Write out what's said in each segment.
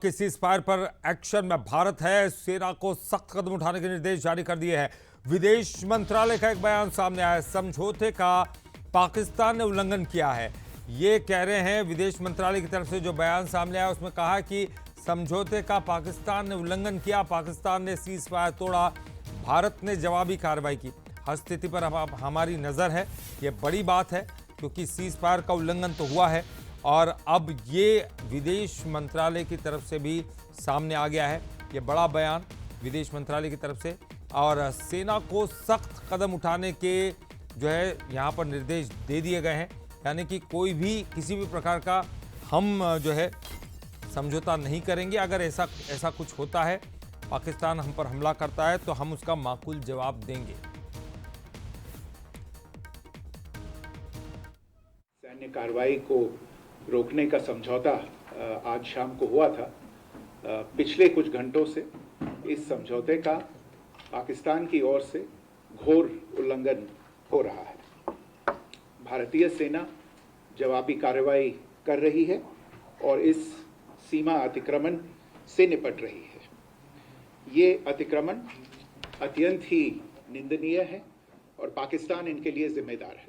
के cease fire पर action में भारत है, सेना को सख्त कदम उठाने के निर्देश जारी कर दिए हैं। विदेश मंत्रालय का एक बयान सामने आया है, समझौते का पाकिस्तान ने उल्लंघन किया है। ये कह रहे हैं विदेश मंत्रालय की तरफ से जो बयान सामने आया उसमें कहा कि समझौते का पाकिस्तान ने उल्लंघन किया, पाकिस्तान ने सीज फायर तोड़ा, भारत ने जवाबी कार्रवाई की। हर स्थिति पर हमारी नजर है, ये बड़ी बात है क्योंकि सीज फायर का उल्लंघन तो हुआ है और अब ये विदेश मंत्रालय की तरफ से भी सामने आ गया है। ये बड़ा बयान विदेश मंत्रालय की तरफ से और सेना को सख्त कदम उठाने के जो है यहाँ पर निर्देश दे दिए गए हैं, यानी कि कोई भी किसी भी प्रकार का हम जो है समझौता नहीं करेंगे। अगर ऐसा कुछ होता है, पाकिस्तान हम पर हमला करता है तो हम उसका माकूल जवाब देंगे। सैन्य कार्रवाई को रोकने का समझौता आज शाम को हुआ था। पिछले कुछ घंटों से इस समझौते का पाकिस्तान की ओर से घोर उल्लंघन हो रहा है। भारतीय सेना जवाबी कार्रवाई कर रही है और इस सीमा अतिक्रमण से निपट रही है। ये अतिक्रमण अत्यंत ही निंदनीय है और पाकिस्तान इनके लिए जिम्मेदार है।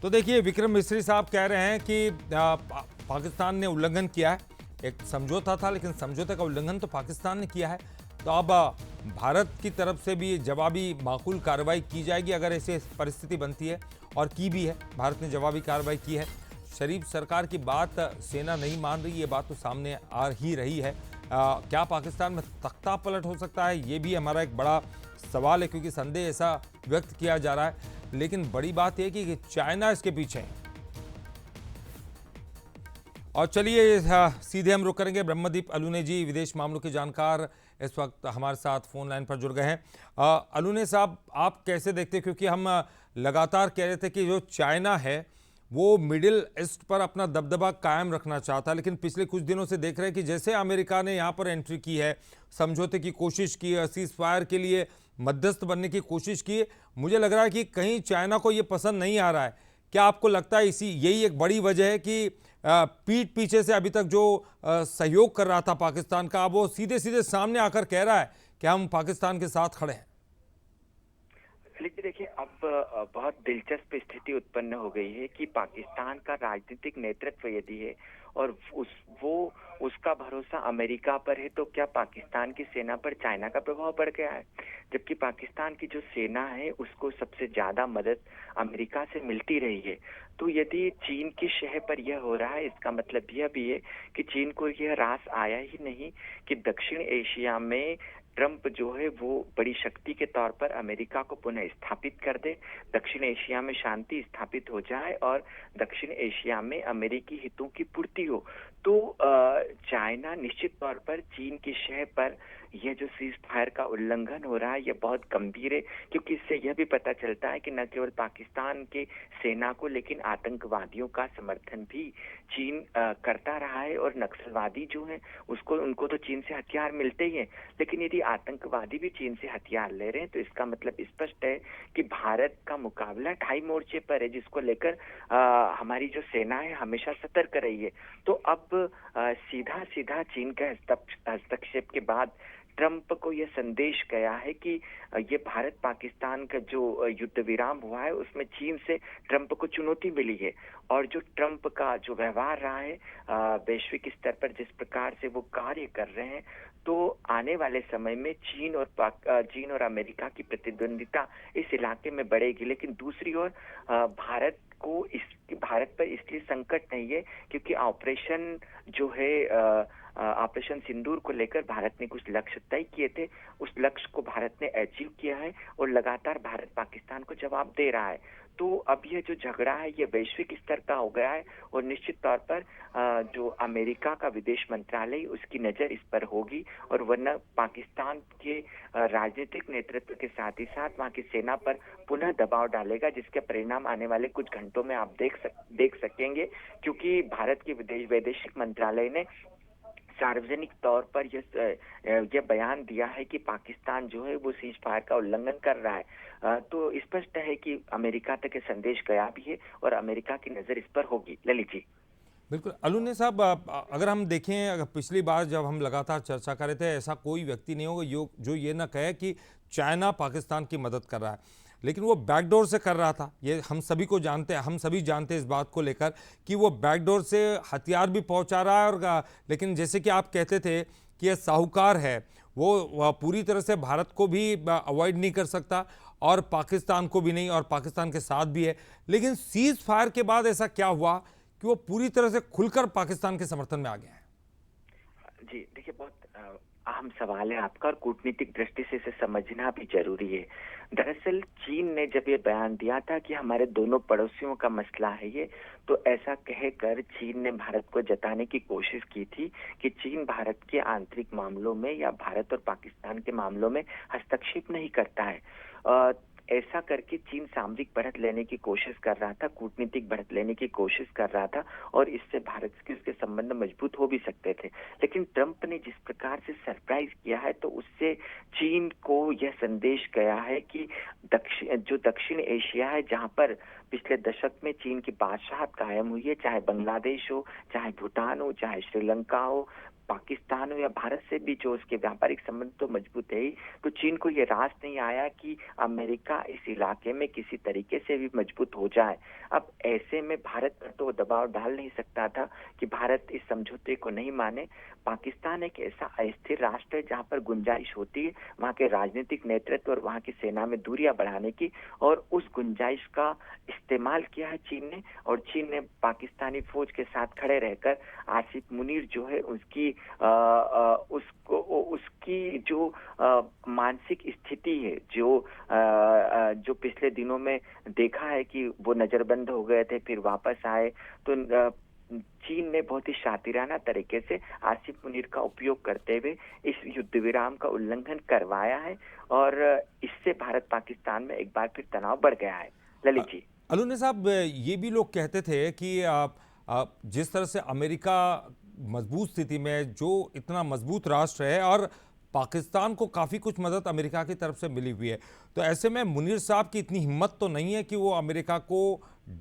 तो देखिए, विक्रम मिस्री साहब कह रहे हैं कि पाकिस्तान ने उल्लंघन किया है। एक समझौता था लेकिन समझौते का उल्लंघन तो पाकिस्तान ने किया है। तो अब भारत की तरफ से भी जवाबी माकूल कार्रवाई की जाएगी अगर ऐसी परिस्थिति बनती है, और की भी है। भारत ने जवाबी कार्रवाई की है। शरीफ सरकार की बात सेना नहीं मान रही, ये बात तो सामने आ ही रही है। क्या पाकिस्तान में तख्ता पलट हो सकता है, ये भी हमारा एक बड़ा सवाल है, क्योंकि संदेह ऐसा व्यक्त किया जा रहा है। लेकिन बड़ी बात यह कि चाइना इसके पीछे है। और चलिए सीधे हम रुक करेंगे। ब्रह्मदीप अलूने जी, विदेश मामलों के जानकार, इस वक्त हमारे साथ फोन लाइन पर जुड़ गए हैं। अलूने साहब, आप कैसे देखते हैं, क्योंकि हम लगातार कह रहे थे कि जो चाइना है वो मिडिल ईस्ट पर अपना दबदबा कायम रखना चाहता है, लेकिन पिछले कुछ दिनों से देख रहे हैं कि जैसे अमेरिका ने यहाँ पर एंट्री की है, समझौते की कोशिश की है, सीज फायर के लिए मध्यस्थ बनने की कोशिश की है, मुझे लग रहा है कि कहीं चाइना को ये पसंद नहीं आ रहा है। क्या आपको लगता है यही एक बड़ी वजह है कि पीठ पीछे से अभी तक जो सहयोग कर रहा था पाकिस्तान का, अब वो सीधे सीधे सामने आकर कह रहा है कि हम पाकिस्तान के साथ खड़े हैं? लेकिन देखिए, अब बहुत दिलचस्प स्थिति उत्पन्न हो गई है कि पाकिस्तान का राजनीतिक नेतृत्व यदि है और उसका भरोसा अमेरिका पर है, तो क्या पाकिस्तान की सेना पर चाइना का प्रभाव बढ़ गया है? जबकि पाकिस्तान की जो सेना है उसको सबसे ज्यादा मदद अमेरिका से मिलती रही है। तो यदि चीन की शह पर यह हो रहा है, इसका मतलब यह भी है कि चीन को यह रास आया ही नहीं कि दक्षिण एशिया में ट्रंप जो है वो बड़ी शक्ति के तौर पर अमेरिका को पुनः स्थापित कर दे, दक्षिण एशिया में शांति स्थापित हो जाए और दक्षिण एशिया में अमेरिकी हितों की पूर्ति हो। तो चाइना निश्चित तौर पर चीन की शह पर यह जो सीज फायर का उल्लंघन हो रहा है यह बहुत गंभीर है, क्योंकि इससे यह भी पता चलता है कि न केवल पाकिस्तान के सेना को लेकिन आतंकवादियों का समर्थन भी चीन करता रहा है। और नक्सलवादी जो हैं उनको तो चीन से हथियार मिलते ही हैं, लेकिन यदि आतंकवादी भी चीन से हथियार ले रहे हैं तो इसका मतलब स्पष्ट है कि भारत का मुकाबला ढाई मोर्चे पर है, जिसको लेकर हमारी जो सेना है हमेशा सतर्क रही है। तो अब सीधा सीधा चीन के हस्तक्षेप के बाद ट्रंप को यह संदेश गया है कि ये भारत पाकिस्तान का जो युद्ध विराम हुआ है उसमें चीन से ट्रंप को चुनौती मिली है। और जो ट्रंप का जो व्यवहार रहा है वैश्विक स्तर पर, जिस प्रकार से वो कार्य कर रहे हैं, तो आने वाले समय में चीन और अमेरिका की प्रतिद्वंदिता इस इलाके में बढ़ेगी। लेकिन दूसरी ओर भारत पर इसलिए संकट नहीं है क्योंकि ऑपरेशन जो है ऑपरेशन सिंदूर को लेकर भारत ने कुछ लक्ष्य तय किए थे, उस लक्ष्य को भारत ने अचीव किया है और लगातार भारत पाकिस्तान को जवाब दे रहा है। तो अब यह जो झगड़ा है ये वैश्विक स्तर का हो गया है और निश्चित तौर पर जो अमेरिका का विदेश मंत्रालय उसकी नजर इस पर होगी, और वरना पाकिस्तान के राजनीतिक नेतृत्व के साथ ही साथ वहां की सेना पर पुनः दबाव डालेगा, जिसके परिणाम आने वाले कुछ घंटों में आप देख सकेंगे। क्योंकि भारत के वैदेशिक मंत्रालय ने सार्वजनिक तौर पर यह बयान दिया है कि पाकिस्तान जो है वो सीज फायर का उल्लंघन कर रहा है। तो स्पष्ट है कि अमेरिका तक ये संदेश गया भी है और अमेरिका की नजर इस पर होगी। ललित जी। बिल्कुल अलूने साहब, अगर हम देखें, अगर पिछली बार जब हम लगातार चर्चा कर रहे थे, ऐसा कोई व्यक्ति नहीं होगा जो ये ना कहे कि चाइना पाकिस्तान की मदद कर रहा है। लेकिन वो बैकडोर से कर रहा था, ये हम सभी को जानते हैं, हम सभी जानते हैं इस बात को लेकर कि वो बैकडोर से हथियार भी पहुंचा रहा है। और लेकिन जैसे कि आप कहते थे कि ये साहूकार है, वो पूरी तरह से भारत को भी अवॉइड नहीं कर सकता और पाकिस्तान को भी नहीं, और पाकिस्तान के साथ भी है। लेकिन सीज फायर के बाद ऐसा क्या हुआ कि वो पूरी तरह से खुलकर पाकिस्तान के समर्थन में आ गया है? जी देखिए, बहुत अहम सवाल है आपका और कूटनीतिक दृष्टि से इसे समझना भी जरूरी है। दरअसल चीन ने जब ये बयान दिया था कि हमारे दोनों पड़ोसियों का मसला है ये, तो ऐसा कहकर चीन ने भारत को जताने की कोशिश की थी कि चीन भारत के आंतरिक मामलों में या भारत और पाकिस्तान के मामलों में हस्तक्षेप नहीं करता है। ऐसा करके चीन सामरिक बढ़त लेने की कोशिश कर रहा था, कूटनीतिक बढ़त लेने की कोशिश कर रहा था, और इससे भारत के उसके संबंध मजबूत हो भी सकते थे। लेकिन ट्रंप ने जिस प्रकार से सरप्राइज किया है, तो उससे चीन को यह संदेश गया है कि दक्षिण एशिया है, जहां पर पिछले दशक में चीन की बादशाहत कायम हुई है, चाहे बांग्लादेश हो, चाहे भूटान हो, चाहे श्रीलंका हो, पाकिस्तान हो या भारत से भी जो उसके व्यापारिक संबंध तो मजबूत है ही, तो चीन को ये रास नहीं आया कि अमेरिका इस इलाके में किसी तरीके से भी मजबूत हो जाए। अब ऐसे में भारत पर तो दबाव डाल नहीं सकता था कि भारत इस समझौते को नहीं माने। पाकिस्तान एक ऐसा अस्थिर राष्ट्र है जहां पर गुंजाइश होती है वहां के राजनीतिक नेतृत्व और वहां की सेना में दूरियां बढ़ाने की, और उस गुंजाइश का इस्तेमाल किया है चीन ने। और चीन ने पाकिस्तानी फौज के साथ खड़े रहकर आसिफ मुनीर जो है उसकी जो मानसिक स्थिति है, जो पिछले दिनों में देखा है कि वो नजरबंद हो गए थे फिर वापस आए, तो चीन ने बहुत ही शातिराना तरीके से आसिफ मुनीर का उपयोग करते हुए इस युद्ध विराम का उल्लंघन करवाया है, और इससे भारत पाकिस्तान में एक बार फिर तनाव बढ़ गया है। ललित जी, अलूने साहब, ये भी लोग कहते थे कि जिस तरह से अमेरिका मजबूत स्थिति में, जो इतना मजबूत राष्ट्र है, और पाकिस्तान को काफ़ी कुछ मदद अमेरिका की तरफ से मिली हुई है, तो ऐसे में मुनीर साहब की इतनी हिम्मत तो नहीं है कि वो अमेरिका को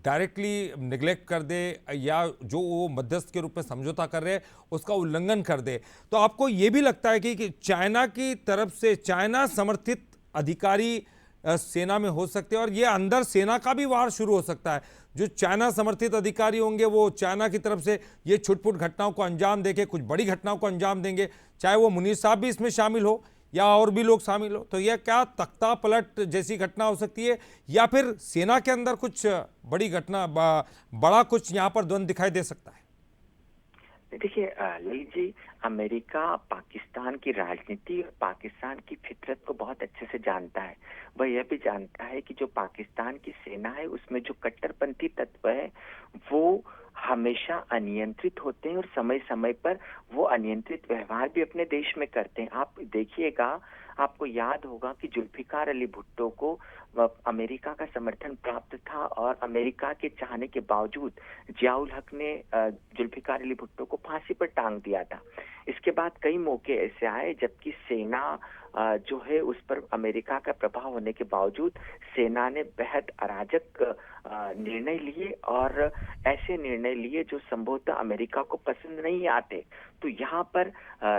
डायरेक्टली निगलेक्ट कर दे, या जो वो मध्यस्थ के रूप में समझौता कर रहे हैं उसका उल्लंघन कर दे। तो आपको ये भी लगता है कि चाइना की तरफ से, चाइना समर्थित अधिकारी सेना में हो सकते हैं, और ये अंदर सेना का भी वार शुरू हो सकता है? जो चाइना समर्थित अधिकारी होंगे वो चाइना की तरफ से ये छुटपुट घटनाओं को अंजाम देके कुछ बड़ी घटनाओं को अंजाम देंगे, चाहे वो मुनीर साहब भी इसमें शामिल हो या और भी लोग शामिल हो। तो यह क्या तख्ता पलट जैसी घटना हो सकती है, या फिर सेना के अंदर कुछ बड़ी घटना, बड़ा कुछ यहाँ पर द्वंद्व दिखाई दे सकता है? देखिए ललित जी, अमेरिका पाकिस्तान की राजनीति और पाकिस्तान की फितरत को बहुत अच्छे से जानता है। वह यह भी जानता है कि जो पाकिस्तान की सेना है उसमें जो कट्टरपंथी तत्व है वो हमेशा अनियंत्रित होते हैं, और समय समय पर वो अनियंत्रित व्यवहार भी अपने देश में करते हैं। आप देखिएगा, आपको याद होगा कि जुल्फिकार अली भुट्टो को अमेरिका का समर्थन प्राप्त था, और अमेरिका के चाहने के बावजूद जियाउल हक ने जुल्फिकार अली भुट्टो को फांसी पर टांग दिया था। इसके बाद कई मौके ऐसे आए जबकि सेना जो है उस पर अमेरिका का प्रभाव होने के बावजूद सेना ने बेहद अराजक निर्णय लिए, और ऐसे निर्णय लिए जो संभवतः अमेरिका को पसंद नहीं आते। तो यहाँ पर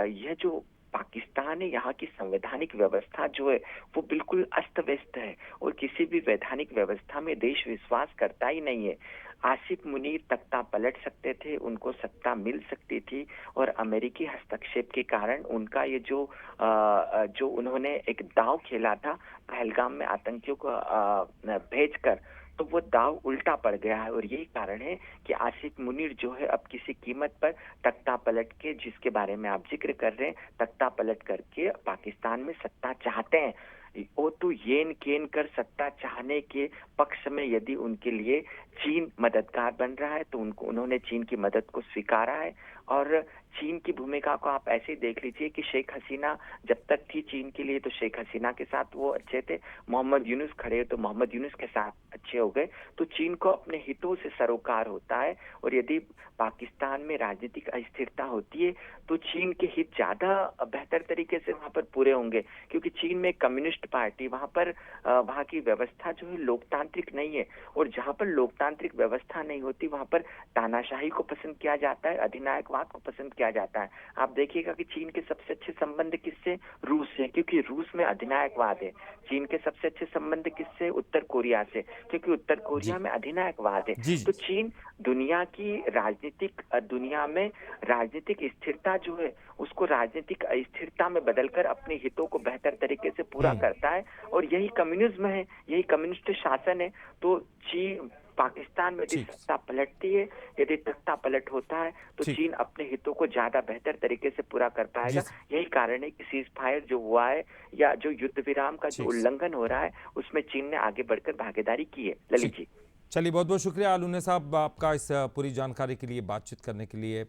यह जो पाकिस्तान है, यहाँ की संवैधानिक व्यवस्था जो है वो बिल्कुल अस्त व्यस्त है, और किसी भी वैधानिक व्यवस्था में देश विश्वास करता ही नहीं है। आसिफ मुनीर तख्ता पलट सकते थे, उनको सत्ता मिल सकती थी, और अमेरिकी हस्तक्षेप के कारण उनका ये जो उन्होंने एक दांव खेला था पहलगाम में आतंकियों को भेजकर, तो वो दाव उल्टा पड़ गया है। और यही कारण है कि आसिफ मुनीर जो है अब किसी कीमत पर तख्ता पलट के, जिसके बारे में आप जिक्र कर रहे हैं, तख्ता पलट करके पाकिस्तान में सत्ता चाहते हैं। वो तो येन केन कर सत्ता चाहने के पक्ष में यदि उनके लिए चीन मददगार बन रहा है तो उन्होंने चीन की मदद को स्वीकारा है। और चीन की भूमिका को आप ऐसे देख लीजिए कि शेख हसीना जब तक थी चीन के लिए तो शेख हसीना के साथ वो अच्छे थे, मोहम्मद यूनुस खड़े तो मोहम्मद यूनुस के साथ अच्छे हो गए। तो चीन को अपने हितों से सरोकार होता है, और यदि पाकिस्तान में राजनीतिक अस्थिरता होती है तो चीन के हित ज्यादा बेहतर तरीके से वहां पर पूरे होंगे, क्योंकि चीन में कम्युनिस्ट पार्टी, वहां पर वहां की व्यवस्था जो है लोकतांत्रिक नहीं है, और जहां पर लोकतांत्रिक लोकतांत्रिक व्यवस्था नहीं होती, वहां पर तानाशाही को पसंद किया जाता है, अधिनायकवाद को पसंद किया जाता है। आप देखिएगा कि चीन के सबसे अच्छे संबंध किससे? रूस से, क्योंकि रूस में अधिनायकवाद है। चीन के सबसे अच्छे संबंध किससे? उत्तर कोरिया से, क्योंकि उत्तर कोरिया में अधिनायकवाद है। जी, जी। तो चीन दुनिया में राजनीतिक स्थिरता जो है उसको राजनीतिक अस्थिरता में बदलकर अपने हितों को बेहतर तरीके से पूरा करता है, और यही कम्युनिज्म है, यही कम्युनिस्ट शासन है। तो चीन पाकिस्तान में यदि सत्ता पलटती है, यदि सत्ता पलट होता है, तो चीन अपने हितों को ज्यादा बेहतर तरीके से पूरा कर पाएगा। यही कारण है कि सीज फायर जो हुआ है या जो युद्ध विराम का जो उल्लंघन हो रहा है उसमें चीन ने आगे बढ़कर भागीदारी की है। ललित जी, चलिए, बहुत बहुत शुक्रिया अलूने साहब आपका इस पूरी जानकारी के लिए, बातचीत करने के लिए।